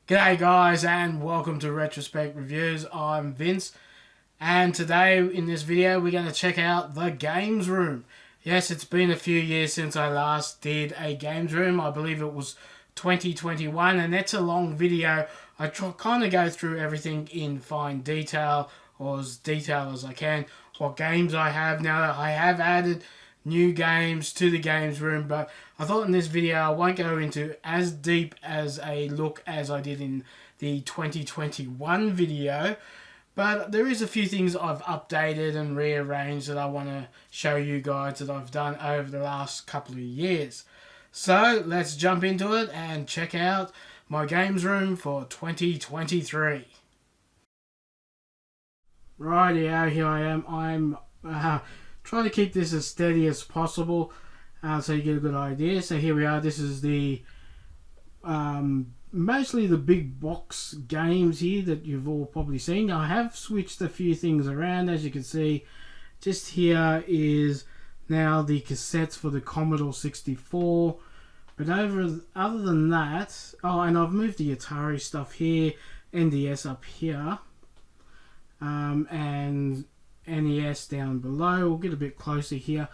G'day guys and welcome to Retrospectreviews. I'm Vince and today in this video we're going to check out the games room. Yes, it's been a few years since I last did a games room. I believe it was 2021 and it's a long video. I kind of go through everything in fine detail or as detailed as I can. What games I have now. I have added new games to the games room, but I thought in this video I won't go into as deep as a look as I did in the 2021 video, but there is a few things I've updated and rearranged that I want to show you guys that I've done over the last couple of years. So let's jump into it and check out my games room for 2023. Rightio, here I am. I'm trying to keep this as steady as possible so you get a good idea. So here we are. This is the mostly the big box games here that you've all probably seen. I have switched a few things around, as you can see. Just here is now the cassettes for the Commodore 64. But other than that, oh, and I've moved the Atari stuff here, NDS up here, and NES down below. We'll get a bit closer here,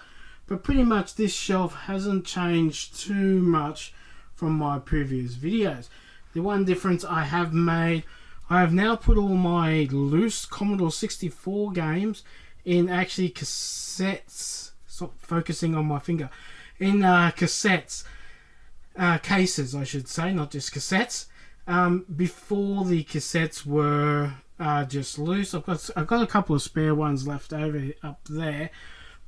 but pretty much this shelf hasn't changed too much from my previous videos. The one difference I have made, I have now put all my loose Commodore 64 games in actually cassettes. Stop focusing on my finger. In cassettes, cases I should say, not just cassettes. Before the cassettes were just loose. I've got a couple of spare ones left over up there,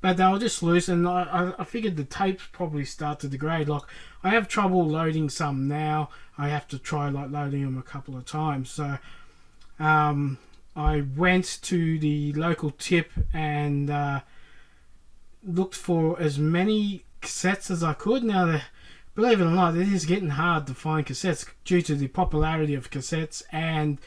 but they were just loose, and I figured the tapes probably start to degrade. Like, I have trouble loading some now. I have to try loading them a couple of times. So I went to the local tip and looked for as many cassettes as I could. Now, believe it or not, it is getting hard to find cassettes due to the popularity of cassettes and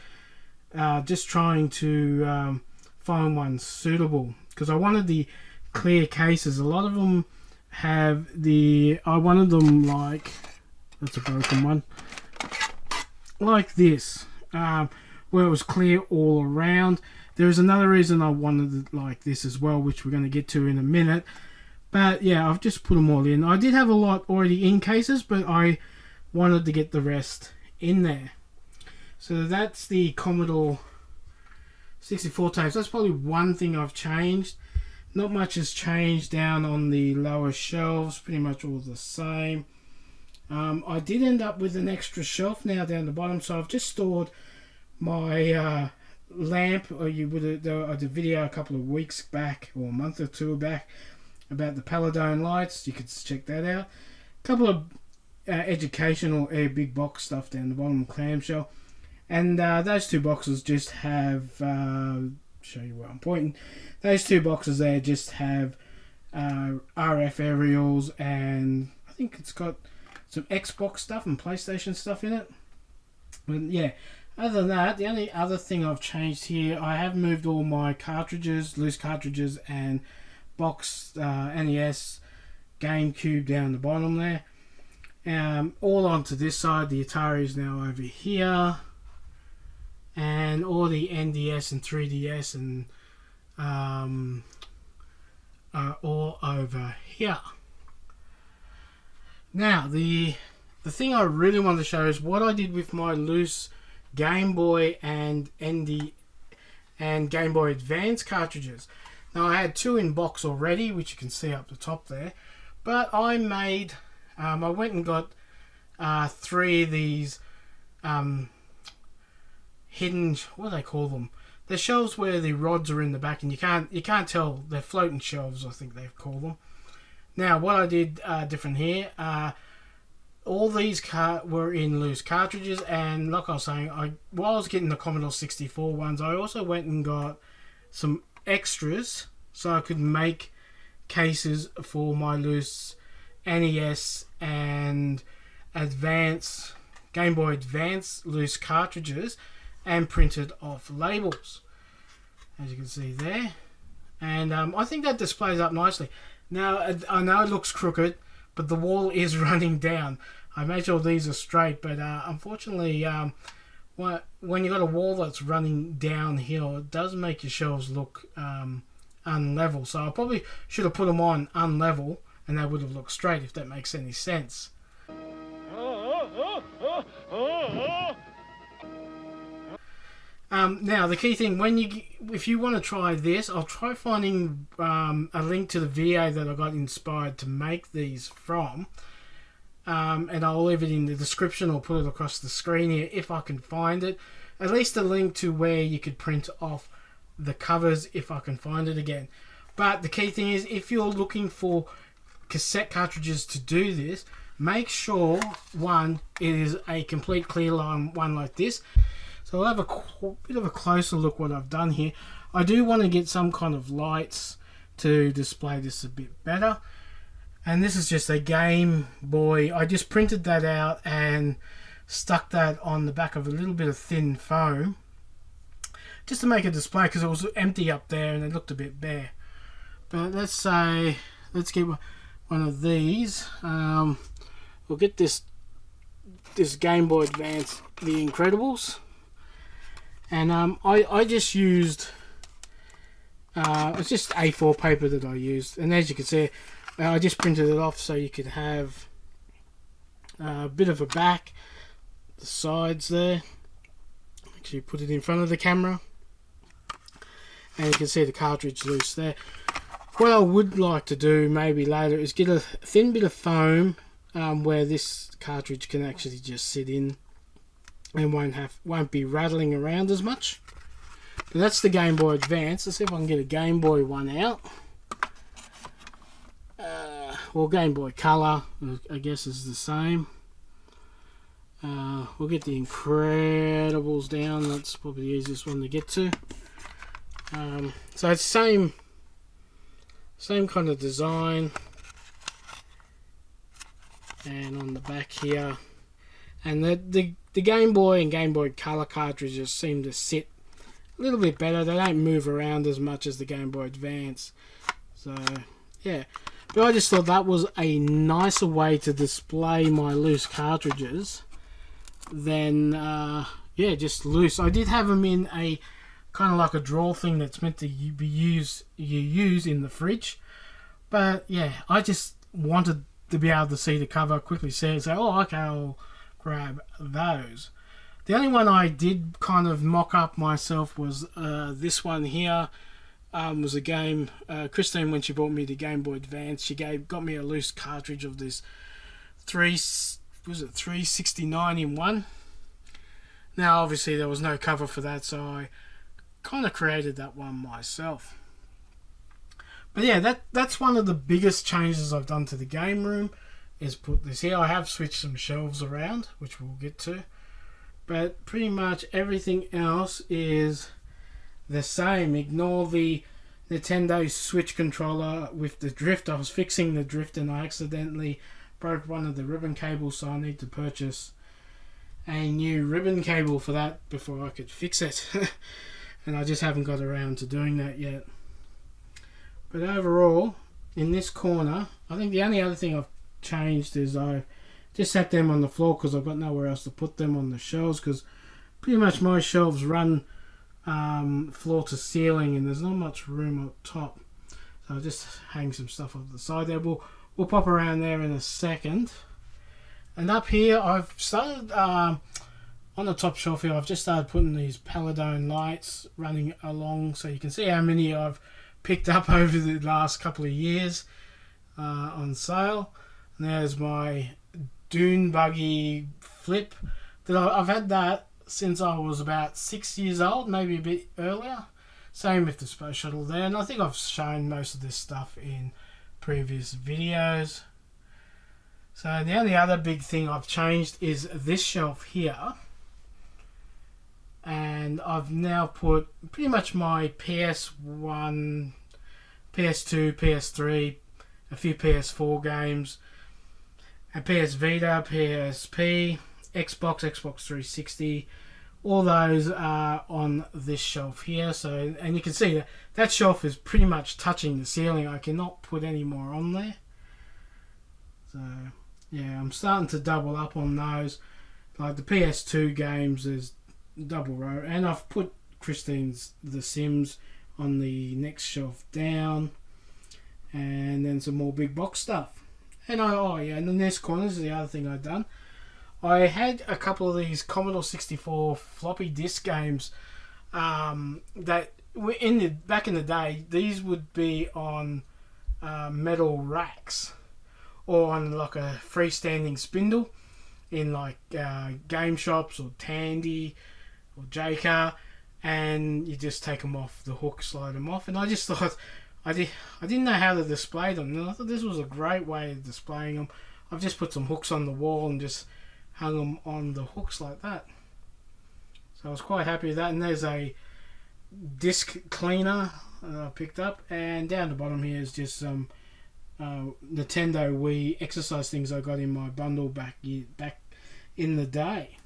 just trying to find one suitable, because I wanted the clear cases. A lot of them have I wanted them like, that's a broken one, like this, where it was clear all around. There's another reason I wanted it like this as well, which we're going to get to in a minute. But yeah, I've just put them all in. I did have a lot already in cases, but I wanted to get the rest in there. So that's the Commodore 64 tapes. That's probably one thing I've changed. Not much has changed down on the lower shelves. Pretty much all the same. I did end up with an extra shelf now down the bottom. So I've just stored my lamp. I did a video a couple of weeks back, or a month or two back, about the Paladone lights. You could check that out. A couple of educational big box stuff down the bottom, clamshell. And those two boxes just have, show you where I'm pointing, those two boxes there just have RF aerials, and I think it's got some Xbox stuff and PlayStation stuff in it. But yeah, other than that, the only other thing I've changed here, I have moved all my cartridges, loose cartridges and box NES, GameCube down the bottom there. All onto this side. The Atari is now over here. And all the NDS and 3DS and are all over here. Now, the thing I really want to show is what I did with my loose Game Boy and Game Boy Advance cartridges. Now, I had two in box already, which you can see up the top there. But I made, I went and got three of these hidden, what do they call them? They're shelves where the rods are in the back and you can't tell. They're floating shelves, I think they call them. Now, what I did different here, all these were in loose cartridges, and like I was saying, while I was getting the Commodore 64 ones, I also went and got some extras so I could make cases for my loose NES and Game Boy Advance loose cartridges, and printed off labels, as you can see there. And I think that displays up nicely. Now, I know it looks crooked, but the wall is running down. I made sure these are straight, but unfortunately when you got a wall that's running downhill, it does make your shelves look unlevel. So I probably should have put them on unlevel, and they would have looked straight, if that makes any sense. Now the key thing, if you want to try this, I'll try finding a link to the video that I got inspired to make these from, and I'll leave it in the description or put it across the screen here if I can find it. At least a link to where you could print off the covers if I can find it again. But the key thing is, if you're looking for cassette cartridges to do this, make sure, one, it is a complete clear line one like this. So I'll have a bit of a closer look what I've done here. I do want to get some kind of lights to display this a bit better. And this is just a Game Boy. I just printed that out and stuck that on the back of a little bit of thin foam, just to make a display, because it was empty up there and it looked a bit bare. But let's get one of these. We'll get this Game Boy Advance, The Incredibles. And I just used, it's just A4 paper that I used, and as you can see, I just printed it off so you could have a bit of a back, the sides there. Actually put it in front of the camera, and you can see the cartridge loose there. What I would like to do maybe later is get a thin bit of foam where this cartridge can actually just sit in and won't be rattling around as much. But that's the Game Boy Advance. Let's see if I can get a Game Boy one out. Well, Game Boy Color, I guess, is the same. We'll get the Incredibles down. That's probably the easiest one to get to. So it's same kind of design. And on the back here, and the Game Boy and Game Boy Color cartridges seem to sit a little bit better. They don't move around as much as the Game Boy Advance. So yeah, but I just thought that was a nicer way to display my loose cartridges than yeah, just loose. I did have them in a kind of like a drawer thing that's meant to be use in the fridge. But yeah, I just wanted to be able to see the cover, quickly see it, and say, oh, okay, I'll grab those. The only one I did kind of mock up myself was this one here. Was a game, Christine, when she bought me the Game Boy Advance, she got me a loose cartridge of this 369 in one. Now obviously there was no cover for that, so I kind of created that one myself. But yeah, that's one of the biggest changes I've done to the game room, is put this here. I have switched some shelves around, which we'll get to, but pretty much everything else is the same. Ignore the Nintendo Switch controller with the drift. I was fixing the drift and I accidentally broke one of the ribbon cables, so I need to purchase a new ribbon cable for that before I could fix it. And I just haven't got around to doing that yet. But overall, in this corner, I think the only other thing I've changed is I just set them on the floor because I've got nowhere else to put them on the shelves, because pretty much my shelves run floor to ceiling and there's not much room up top. So I'll just hang some stuff off the side there. We'll pop around there in a second. And up here, I've started on the top shelf here, I've just started putting these Paladone lights running along, so you can see how many I've picked up over the last couple of years on sale. And there's my Dune Buggy Flip that I've had that since I was about 6 years old, maybe a bit earlier. Same with the Space Shuttle there, and I think I've shown most of this stuff in previous videos. So the only other big thing I've changed is this shelf here, and I've now put pretty much my PS1, PS2, PS3, a few PS4 games, a PS Vita, PSP, Xbox 360, all those are on this shelf here. So, and you can see that shelf is pretty much touching the ceiling. I cannot put any more on there. So yeah, I'm starting to double up on those. Like the PS2 games, there's double row, and I've put Christine's The Sims on the next shelf down, and then some more big box stuff. And and in this corner is the other thing I've done. I had a couple of these Commodore 64 floppy disk games that were back in the day. These would be on metal racks or on like a freestanding spindle in like game shops or Tandy or J-Car, and you just take them off the hook, slide them off. And I just thought I didn't know how to display them, and I thought this was a great way of displaying them. I've just put some hooks on the wall and just hung them on the hooks like that. So I was quite happy with that. And there's a disc cleaner I picked up, and down the bottom here is just some Nintendo Wii exercise things I got in my bundle back in the day.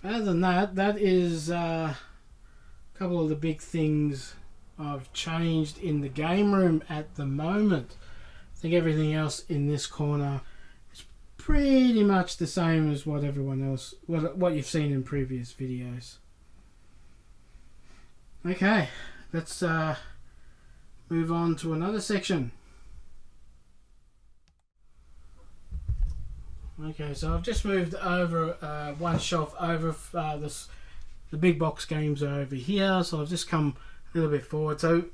But other than that, that is a couple of the big things I've changed in the game room at the moment. I think everything else in this corner is pretty much the same as what everyone else, what you've seen in previous videos. Okay, let's move on to another section. Okay, so I've just moved over one shelf over. The big box games are over here, so I've just come a little bit forward. So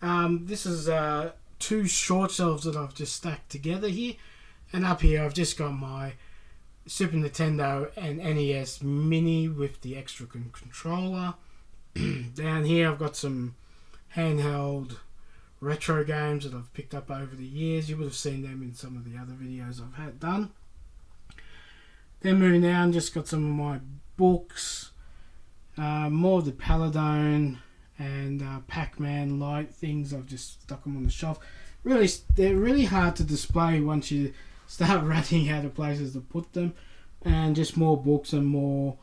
this is two short shelves that I've just stacked together here, and up here I've just got my Super Nintendo and NES Mini with the extra controller. Down here I've got some handheld retro games that I've picked up over the years. You would have seen them in some of the other videos I've had done. Then moving down, just got some of my books, more of the Paladone and Pac-Man light things. I've just stuck them on the shelf. Really, they're really hard to display once you start running out of places to put them. And just more books and more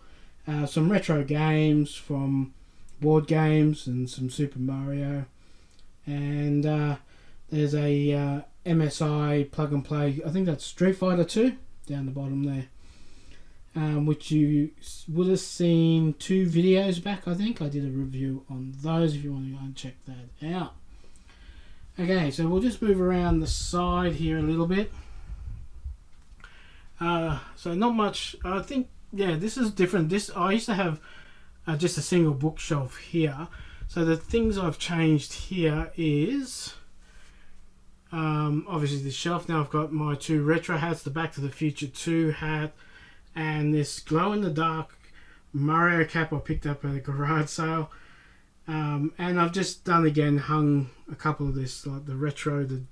some retro games from board games and some Super Mario. And there's a MSI plug and play. I think that's Street Fighter 2 down the bottom there. Which you would have seen 2 videos back. I think I did a review on those if you want to go and check that out. Okay, so we'll just move around the side here a little bit. So not much. I think, yeah, this is different. I used to have just a single bookshelf here. So the things I've changed here is obviously the shelf. Now I've got my 2 retro hats, the Back to the Future 2 hat, and this glow-in-the-dark Mario cap I picked up at a garage sale. And I've just hung a couple of this, like the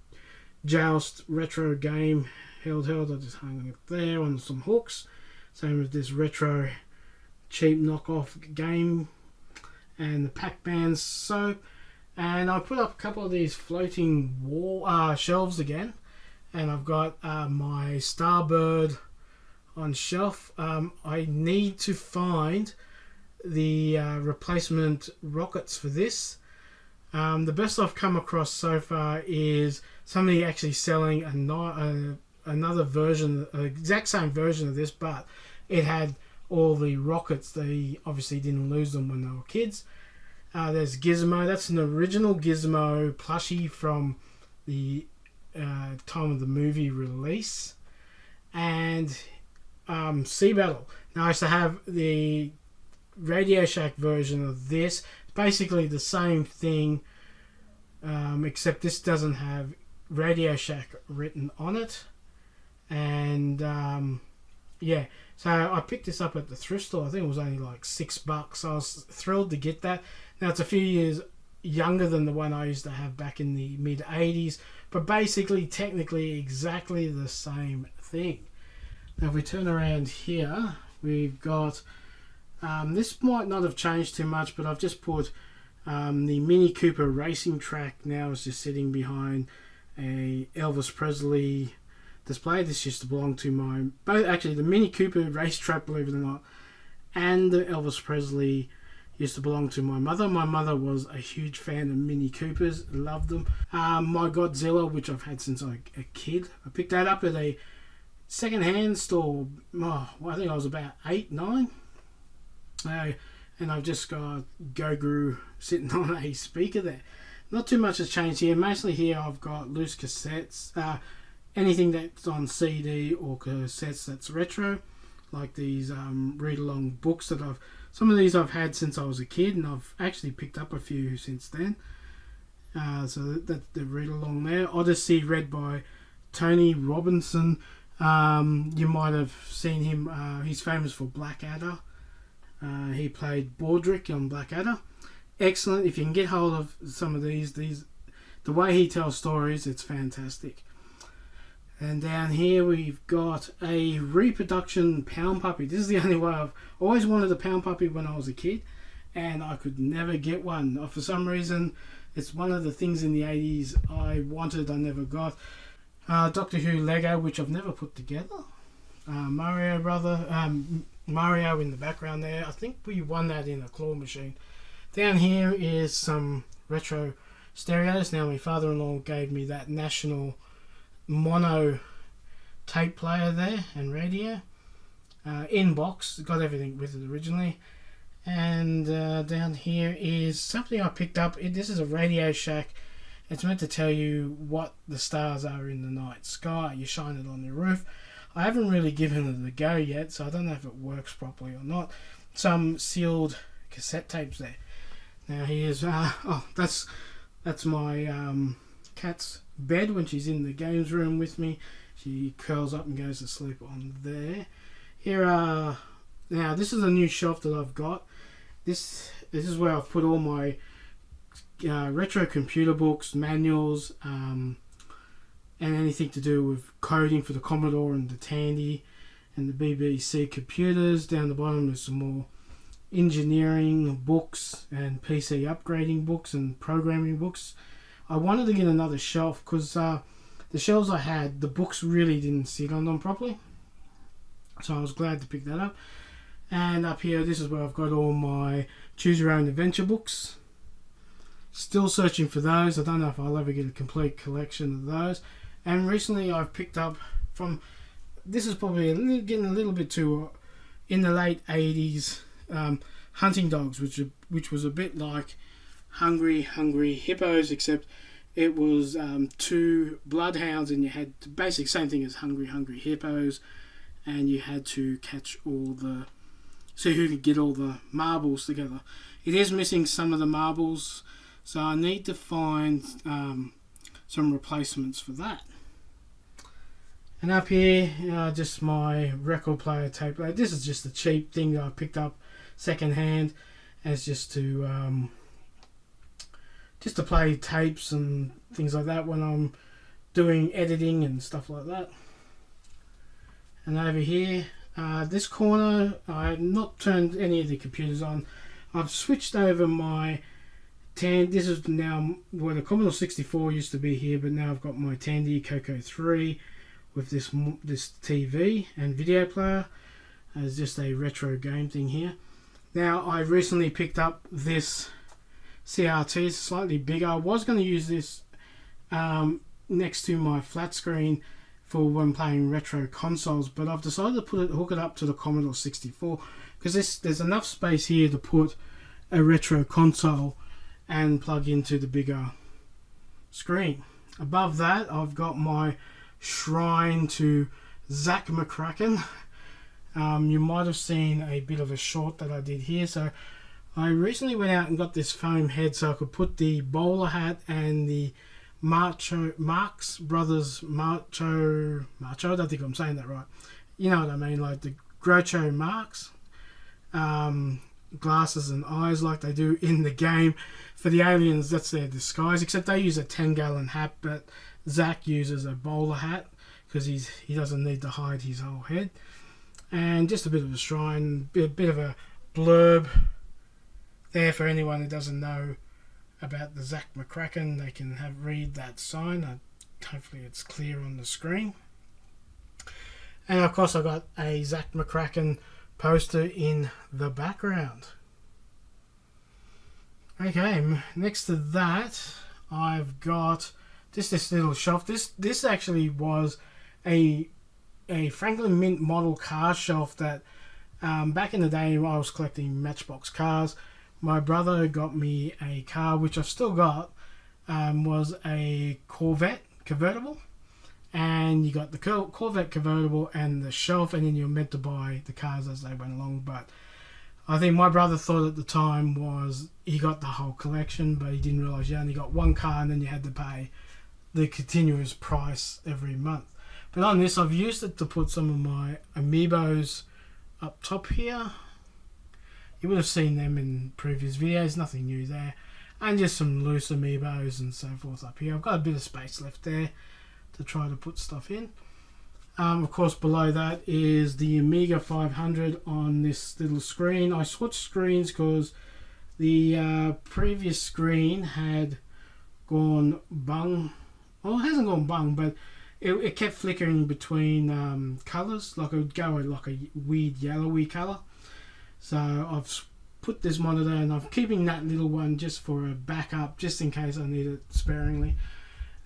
Joust retro game held. I just hung it there on some hooks. Same with this retro cheap knockoff game and the Pac-Man soap. And I put up a couple of these floating wall shelves again. And I've got my Starbird on shelf. I need to find the replacement rockets for this. The best I've come across so far is somebody actually selling another version, the exact same version of this, but it had all the rockets. They obviously didn't lose them when they were kids. There's Gizmo. That's an original Gizmo plushie from the time of the movie release. And Sea Battle. Now I used to have the Radio Shack version of this. Basically the same thing, except this doesn't have Radio Shack written on it. And yeah, so I picked this up at the thrift store. I think it was only like $6. I was thrilled to get that. Now it's a few years younger than the one I used to have back in the mid 80s, but basically technically exactly the same thing. Now if we turn around here, we've got this might not have changed too much, but I've just put the Mini Cooper racing track now is just sitting behind a Elvis Presley display. This used to belong to actually the Mini Cooper racetrack, believe it or not, and the Elvis Presley used to belong to my mother. My mother was a huge fan of Mini Coopers, loved them. My Godzilla, which I've had since I was a kid, I picked that up at a second-hand store. I think I was about 8, 9. And I've just got Go Guru sitting on a speaker there. Not too much has changed here. Mostly here I've got loose cassettes, anything that's on CD or cassettes that's retro, like these read-along books that some of these I've had since I was a kid, and I've actually picked up a few since then. So that's the read-along there. Odyssey, read by Tony Robinson. You might have seen him. He's famous for Blackadder. He played Baldric on Blackadder. Excellent. If you can get hold of some of these, the way he tells stories, it's fantastic. And down here we've got a reproduction Pound Puppy. This is the only way I've always wanted a Pound Puppy when I was a kid, and I could never get one. For some reason, it's one of the things in the 80s I wanted, I never got. Doctor Who Lego, which I've never put together. Mario in the background there. I think we won that in a claw machine. Down here is some retro stereos. Now my father-in-law gave me that National mono tape player there and radio. In box, got everything with it originally. And down here is something I picked up. This is a Radio Shack. It's meant to tell you what the stars are in the night sky. You shine it on your roof. I haven't really given it a go yet, so I don't know if it works properly or not. Some sealed cassette tapes there. Now here's that's my cat's bed when she's in the games room with me. She curls up and goes to sleep on there. Now this is a new shelf that I've got. This is where I've put all my retro computer books, manuals, and anything to do with coding for the Commodore and the Tandy and the BBC computers. Down the bottom there's some more engineering books and PC upgrading books and programming books. I wanted to get another shelf because the shelves I had, the books really didn't sit on them properly, so I was glad to pick that up. And up here, this is where I've got all my Choose Your Own Adventure books. Still searching for those. I don't know if I'll ever get a complete collection of those. And recently I've picked up from, this is probably getting a little bit too, in the late 80s, Hunting Dogs, which was a bit like Hungry Hippos, except it was two bloodhounds, and you had the basic same thing as Hungry Hippos, and you had to catch see who could get all the marbles together. It is missing some of the marbles, so I need to find some replacements for that. And up here, just my record player tape player. This is just a cheap thing that I picked up second hand, as just to play tapes and things like that when I'm doing editing and stuff like that. And over here, this corner, I have not turned any of the computers on. I've switched over my this is now where the Commodore 64 used to be here, but now I've got my Tandy Coco 3 with this TV and video player as just a retro game thing here. Now I recently picked up this CRT. It's slightly bigger. I was going to use this next to my flat screen for when playing retro consoles, but I've decided to hook it up to the Commodore 64 because there's enough space here to put a retro console and plug into the bigger screen. Above that, I've got my shrine to Zach McCracken. You might have seen a bit of a short that I did here. So I recently went out and got this foam head so I could put the bowler hat and the Marx Brothers Macho, I don't think I'm saying that right. You know what I mean, like the Groucho Marx glasses and eyes like they do in the game. For the aliens, that's their disguise, except they use a 10-gallon hat, but Zach uses a bowler hat because he doesn't need to hide his whole head. And just a bit of a shrine, a bit of a blurb there for anyone who doesn't know about the Zach McCracken. They can read that sign. Hopefully it's clear on the screen. And of course I've got a Zach McCracken poster in the background. Okay, next to that I've got just this little shelf. This actually was a Franklin Mint model car shelf that Back in the day, I was collecting Matchbox cars. My brother got me a car, which I've still got, was a Corvette convertible. And you got the Corvette convertible and the shelf, and then you're meant to buy the cars as they went along. But I think my brother thought at the time was he got the whole collection, but he didn't realise you only got one car and then you had to pay the continuous price every month. But on this, I've used it to put some of my amiibos up top here. You would have seen them in previous videos, nothing new there. And just some loose amiibos and so forth up here. I've got a bit of space left there to try to put stuff in. Of course, below that is the Amiga 500 on this little screen. I switched screens because the previous screen had gone bung. Well, it hasn't gone bung, but it kept flickering between colours. Like it would go like a weird yellowy colour. So I've put this monitor, and I'm keeping that little one just for a backup, just in case I need it sparingly.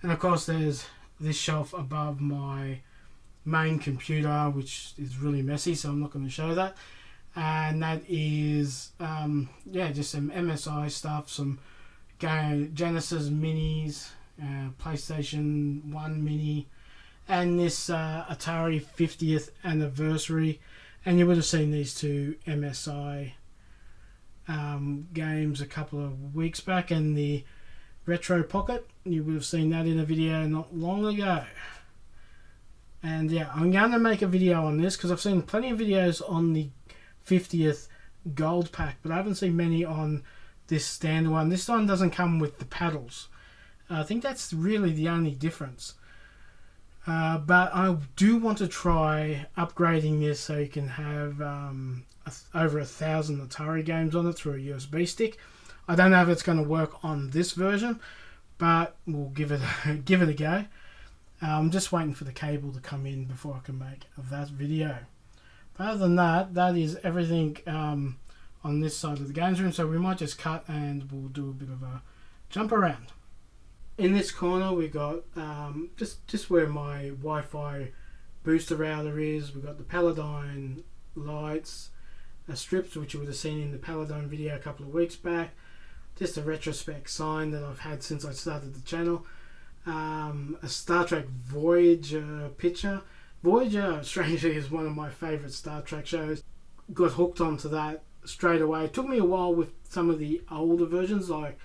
And of course, there's this shelf above my main computer, which is really messy, so I'm not going to show that. And that is just some MSI stuff, some Genesis minis, PlayStation 1 mini, and this Atari 50th anniversary. And you would have seen these two MSI games a couple of weeks back, and the Retro Pocket, you would have seen that in a video not long ago. And yeah, I'm going to make a video on this because I've seen plenty of videos on the 50th gold pack, but I haven't seen many on this standard one. This one doesn't come with the paddles. I think that's really the only difference. But I do want to try upgrading this so you can have over 1,000 Atari games on it through a USB stick. I don't know if it's going to work on this version, but we'll give it a go. I'm just waiting for the cable to come in before I can make that video. But other than that, that is everything on this side of the games room. So we might just cut and we'll do a bit of a jump around. In this corner, we got just where my Wi-Fi booster router is. We've got the Paladine lights, strips, which you would have seen in the Paladine video a couple of weeks back. Just a retrospect sign that I've had since I started the channel. A Star Trek Voyager picture. Voyager, strangely, is one of my favourite Star Trek shows. Got hooked onto that straight away. It took me a while with some of the older versions, like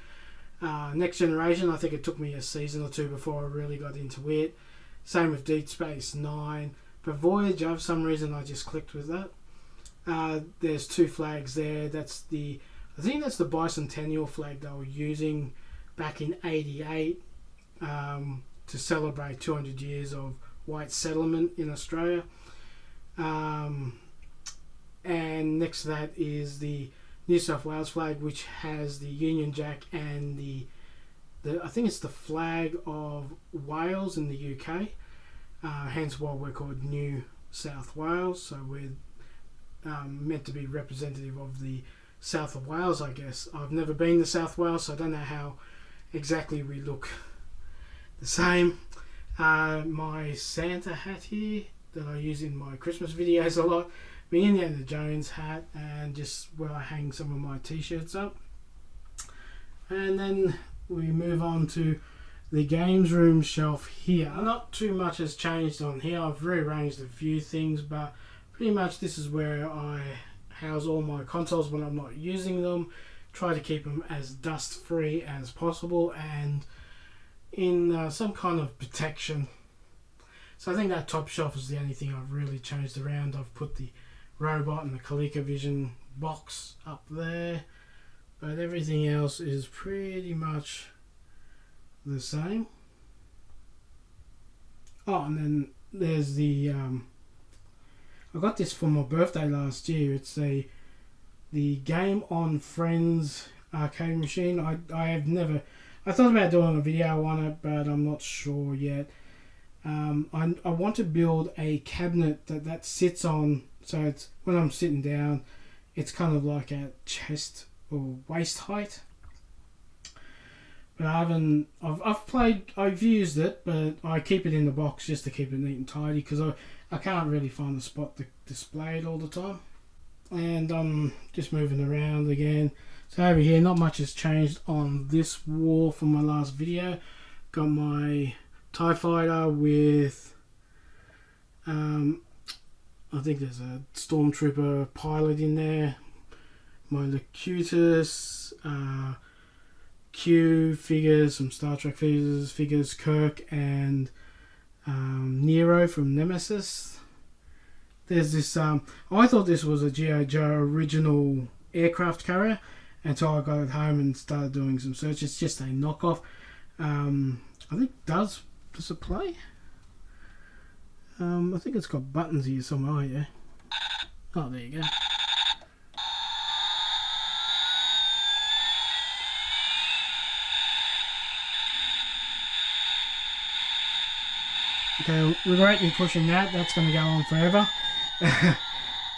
Next Generation. I think it took me a season or two before I really got into it. Same with Deep Space Nine. But Voyager, for some reason, I just clicked with that. There's two flags there. I think that's the bicentennial flag they were using back in '88 to celebrate 200 years of white settlement in Australia. And next to that is the New South Wales flag, which has the Union Jack and the I think it's the flag of Wales in the UK. Hence why we're called New South Wales. So we're meant to be representative of the South of Wales, I guess. I've never been to South Wales, so I don't know how exactly we look the same. My Santa hat here that I use in my Christmas videos a lot. My Indiana Jones hat, and just where I hang some of my t-shirts up. And then we move on to the games room shelf here. Not too much has changed on here. I've rearranged a few things, but pretty much this is where I house all my consoles when I'm not using them. Try to keep them as dust free as possible and in some kind of protection. So I think that top shelf is the only thing I've really changed around. I've put the robot and the ColecoVision box up there, but everything else is pretty much the same. Oh, and then there's the I got this for my birthday last year. It's the Game On Friends arcade machine. I thought about doing a video on it, but I'm not sure yet. I want to build a cabinet that sits on, so it's when I'm sitting down, it's kind of like at chest or waist height. But I've used it, but I keep it in the box just to keep it neat and tidy because I can't really find a spot to display it all the time. and I'm just moving around again. So over here, not much has changed on this wall from my last video. Got my TIE fighter with I think there's a stormtrooper pilot in there. My Locutus, Q figures, some Star Trek figures, Kirk and Nero from Nemesis. There's this, I thought this was a G.I. Joe original aircraft carrier until I got it home and started doing some search. It's just a knockoff. I think does it play? I think it's got buttons here somewhere, yeah. Oh, there you go. Okay, regret me pushing that. That's going to go on forever.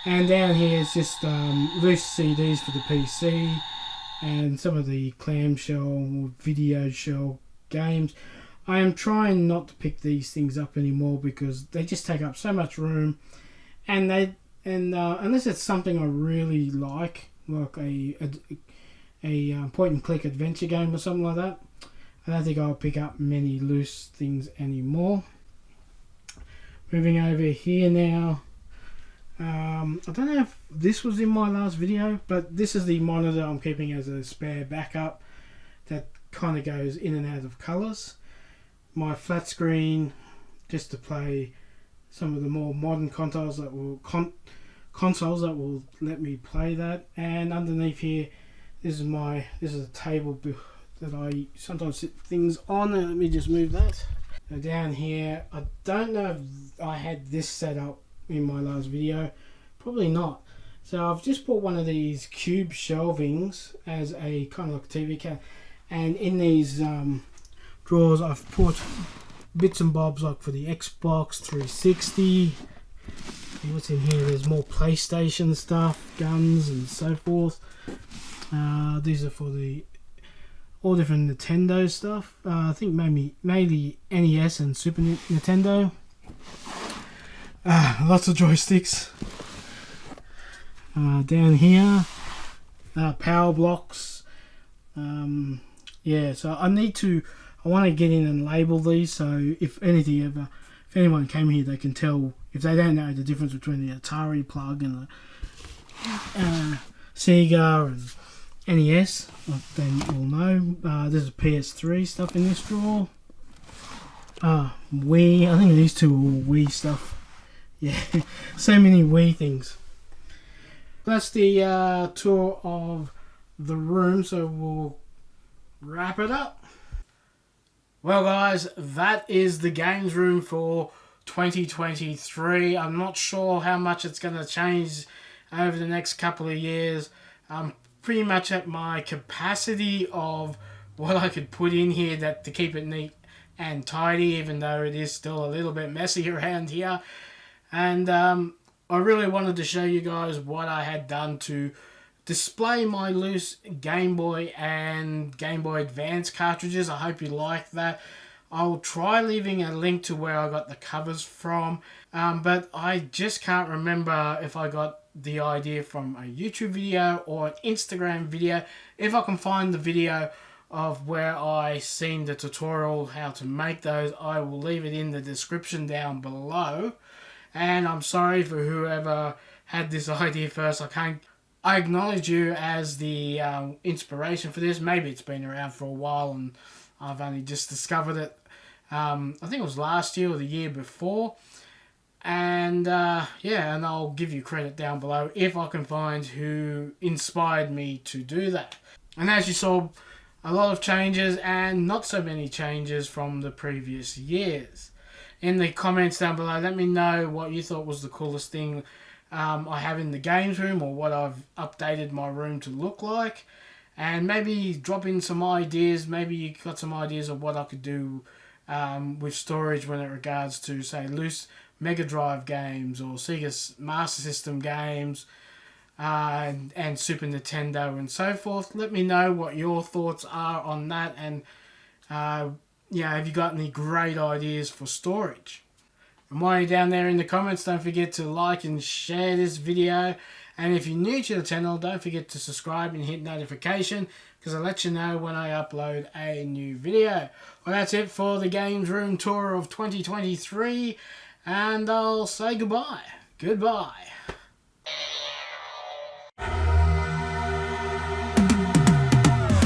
And down here is just loose CDs for the PC and some of the clamshell or video shell games. I am trying not to pick these things up anymore because they just take up so much room, and unless it's something I really like a point and click adventure game or something like that, I don't think I'll pick up many loose things anymore. Moving over here now. I don't know if this was in my last video, but this is the monitor I'm keeping as a spare backup that kind of goes in and out of colours. My flat screen, just to play some of the more modern consoles that will let me play that. And underneath here, this is a table that I sometimes sit things on. And let me just move that. Now down here, I don't know if I had this set up in my last video, probably not. So I've just bought one of these cube shelvings as a kind of like TV cabinet, and in these drawers I've put bits and bobs like for the Xbox 360. What's in here? There's more PlayStation stuff, guns and so forth. These are for the all different Nintendo stuff. I think mainly NES and Super Nintendo. Lots of joysticks. Down here, power blocks. Yeah, so I want to get in and label these, so if anyone came here, they can tell if they don't know the difference between the Atari plug and the Sega and NES, then you'll know. There's a PS3 stuff in this drawer. Wii, I think these two are all Wii stuff. Yeah, so many Wii things. That's the tour of the room, so we'll wrap it up. Well guys, that is the games room for 2023. I'm not sure how much it's going to change over the next couple of years. I'm pretty much at my capacity of what I could put in here to keep it neat and tidy, even though it is still a little bit messy around here. And I really wanted to show you guys what I had done to display my loose Game Boy and Game Boy Advance cartridges. I hope you like that. I'll try leaving a link to where I got the covers from, but I just can't remember if I got the idea from a YouTube video or an Instagram video. If I can find the video of where I seen the tutorial how to make those, I will leave it in the description down below. And I'm sorry for whoever had this idea first. I acknowledge you as the inspiration for this. Maybe it's been around for a while and I've only just discovered it. I think it was last year or the year before. And yeah, and I'll give you credit down below if I can find who inspired me to do that. And as you saw, a lot of changes and not so many changes from the previous years. In the comments down below, let me know what you thought was the coolest thing I have in the games room, or what I've updated my room to look like. And maybe drop in some ideas. Maybe you got some ideas of what I could do with storage when it regards to, say, loose Mega Drive games or Sega Master System games and Super Nintendo and so forth. Let me know what your thoughts are on that, and yeah, have you got any great ideas for storage? And while you're down there in the comments, don't forget to like and share this video, And if you're new to the channel, don't forget to subscribe and hit notification, because I'll let you know when I upload a new video. Well, that's it for the Games Room tour of 2023, and I'll say goodbye. Goodbye.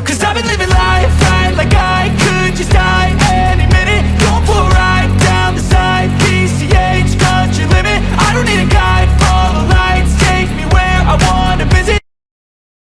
Cause I've been living life right like I could just die